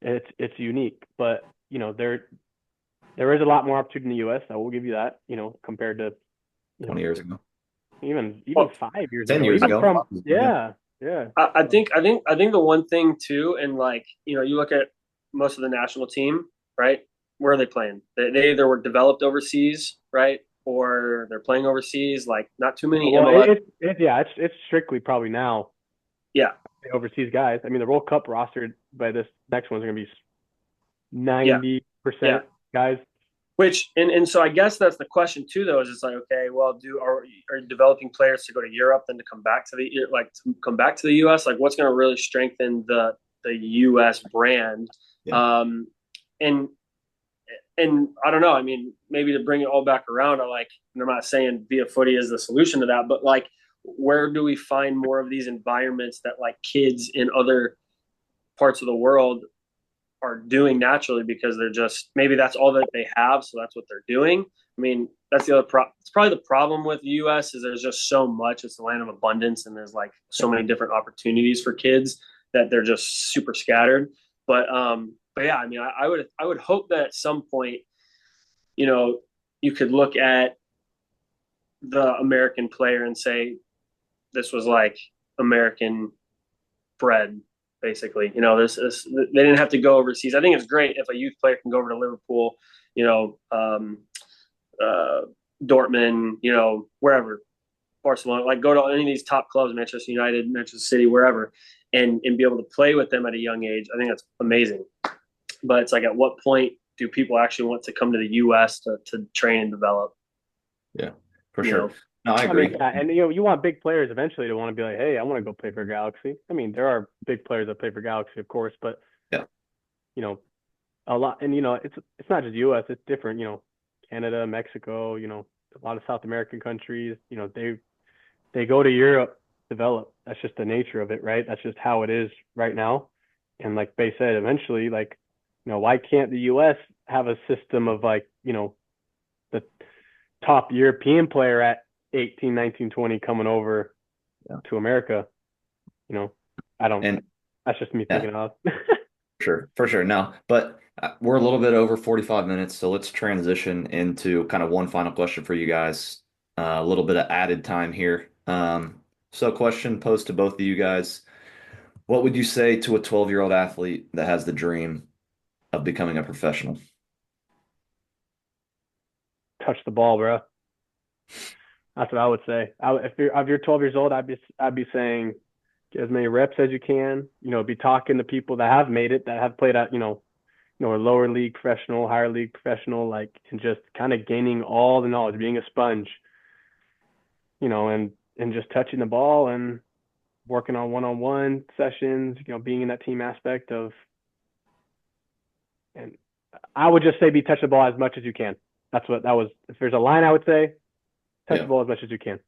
it's unique. But, there is a lot more opportunity in the US. I will give you that, compared to 20 years ago. Even 5 years 10 ago. years ago. Yeah. I think the one thing too, and like, you look at most of the national team, right? Where are they playing? They either were developed overseas, right? Or they're playing overseas. Like, not too many Well, MLS. yeah, it's strictly probably now Yeah. the overseas guys. I mean, the World Cup roster by this next one's gonna be Yeah. Yeah. 90% guys. Which and so I guess that's the question too, though, is it's like, okay, well, are developing players to go to Europe then to come back to the US? Like, what's going to really strengthen the US brand? Yeah. Um, and and I don't know. I mean, maybe to bring it all back around, and I'm not saying Via Footy is the solution to that, but like, where do we find more of these environments that like kids in other parts of the world are doing naturally because they're just maybe that's all that they have, so that's what they're doing. I mean, that's the other it's probably the problem with the US is there's just so much. It's the land of abundance, and there's like so many different opportunities for kids that they're just super scattered. But yeah, I mean, I would hope that at some point, you know, you could look at the American player and say this was like American bred, basically. This they didn't have to go overseas. I think it's great if a youth player can go over to Liverpool, you know, uh, Dortmund, wherever, Barcelona, like go to any of these top clubs, Manchester United, Manchester City, wherever, and be able to play with them at a young age. I think that's amazing. But it's like, at what point do people actually want to come to the U.S. to train and develop? Yeah, for You sure. know, No, I I mean, agree. yeah, and you want big players eventually to want to be like, hey, I want to go play for Galaxy. I mean, there are big players that play for Galaxy, of course, but Yeah. you know, a lot, and it's not just U.S. It's different. Canada, Mexico. A lot of South American countries. They go to Europe, develop. That's just the nature of it, right? That's just how it is right now. And like Bay said, eventually, like, why can't the U.S. have a system of like, the top European player at 18, 19, 20 coming over Yeah. to America? I don't. And That's just me yeah, thinking of. sure, for sure. No, but we're a little bit over 45 minutes, so let's transition into kind of one final question for you guys. A little bit of added time here. So question posed to both of you guys. What would you say to a 12-year-old athlete that has the dream of becoming a professional? Touch the ball, bro. That's what I would say. If you're 12 years old, I'd be saying get as many reps as you can. Be talking to people that have made it, that have played at a lower league professional, higher league professional, like, and just kind of gaining all the knowledge, being a sponge, and just touching the ball and working on one-on-one sessions, being in that team aspect of, and I would just say be touch the ball as much as you can. That's what that was. If there's a line, I would say touch the Yeah. ball as much as you can.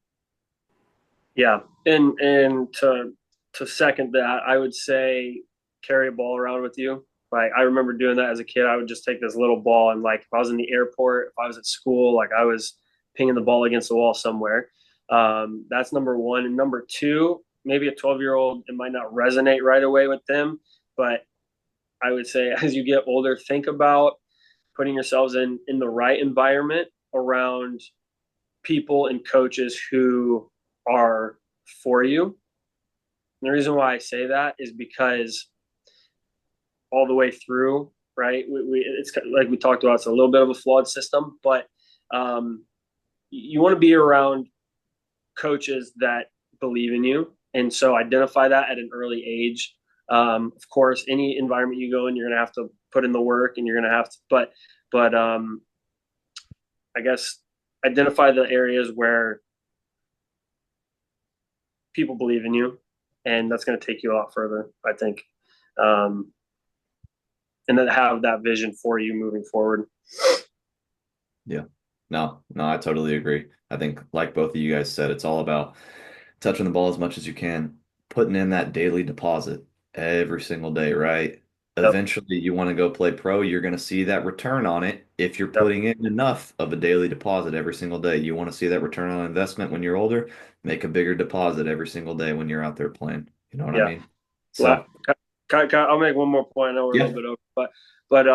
yeah, and to second that, I would say carry a ball around with you. Like, I remember doing that as a kid. I would just take this little ball, and like, if I was in the airport, if I was at school, like, I was pinging the ball against the wall somewhere. That's number one. And number two, maybe a 12-year-old, it might not resonate right away with them, but I would say as you get older, think about putting yourselves in the right environment around people and coaches who are for you. And the reason why I say that is because all the way through, right? It's like we talked about, it's a little bit of a flawed system, but you want to be around coaches that believe in you. And so identify that at an early age. Of course, any environment you go in, you're going to have to put in the work, and you're going to have to, but I guess identify the areas where people believe in you, and that's going to take you a lot further, I think. And then have that vision for you moving forward. Yeah. No, I totally agree. I think, like both of you guys said, it's all about touching the ball as much as you can, putting in that daily deposit every single day, right? Yep. Eventually, you want to go play pro, you're going to see that return on it if you're Yep. putting in enough of a daily deposit every single day. You want to see that return on investment when you're older, make a bigger deposit every single day when you're out there playing. You know what I Yeah. mean? So, I'll make one more point. I know we're a yeah, little bit over, but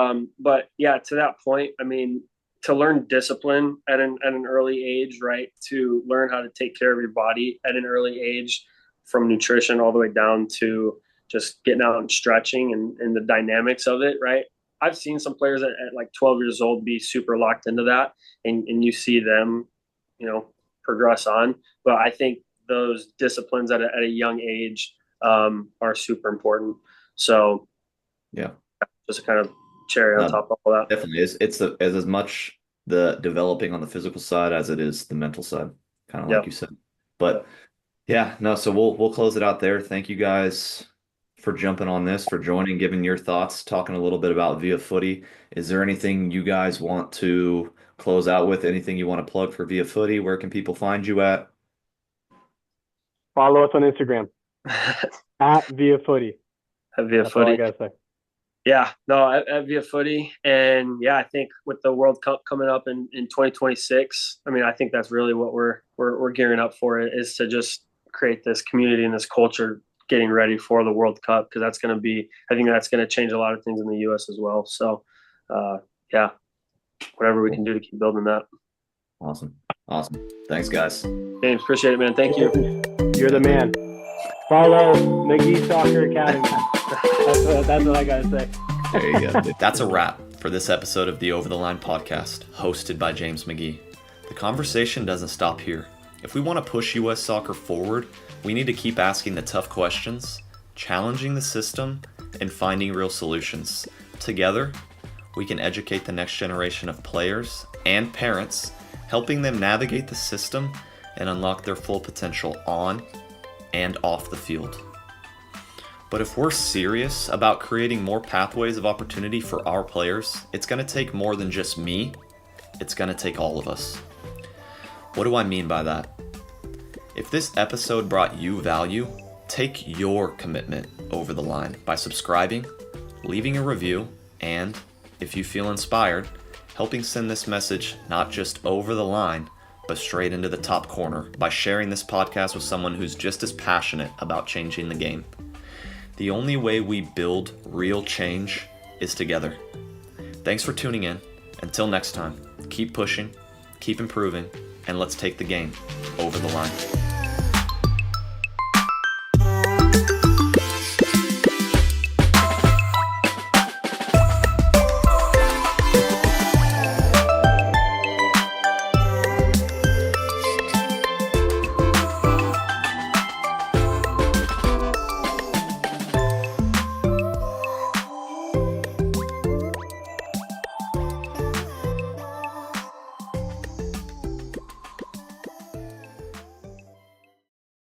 yeah, to that point, I mean, to learn discipline at an early age, right? To learn how to take care of your body at an early age, from nutrition all the way down to just getting out and stretching and the dynamics of it, right? I've seen some players at like 12 years old be super locked into that, and you see them, progress on. But I think those disciplines at a young age are super important. So, Yeah, just kind of cherry on top of all that. definitely is. It's as much the developing on the physical side as it is the mental side, kind of like you said. But yeah, no, so we'll close it out there. Thank you guys for jumping on this, for joining, giving your thoughts, talking a little bit about Via Footy. Is there anything you guys want to close out with? Anything you want to plug for Via Footy? Where can people find you at? Follow us on Instagram at ViaFooty. At Via That's all I Footy. gotta say. Yeah, no, at Via Footy. And yeah, I think with the World Cup coming up in 2026, I mean, I think that's really what we're gearing up for, is to just create this community and this culture getting ready for the World Cup, because that's going to be, I think that's going to change a lot of things in the U.S. as well. So, yeah, whatever we can do to keep building that. Awesome. Thanks, guys. James, appreciate it, man. Thank you. You're the man. Follow McGee Soccer Academy. That's what I gotta say. There you go. That's a wrap for this episode of the Over the Line podcast, hosted by James McGee. The conversation doesn't stop here. If we want to push U.S. soccer forward, we need to keep asking the tough questions, challenging the system, and finding real solutions. Together, we can educate the next generation of players and parents, helping them navigate the system and unlock their full potential on and off the field. But if we're serious about creating more pathways of opportunity for our players, it's going to take more than just me. It's going to take all of us. What do I mean by that? If this episode brought you value, take your commitment over the line by subscribing, leaving a review, and, if you feel inspired, helping send this message not just over the line, but straight into the top corner by sharing this podcast with someone who's just as passionate about changing the game. The only way we build real change is together. Thanks for tuning in. Until next time, keep pushing, keep improving, and let's take the game over the line.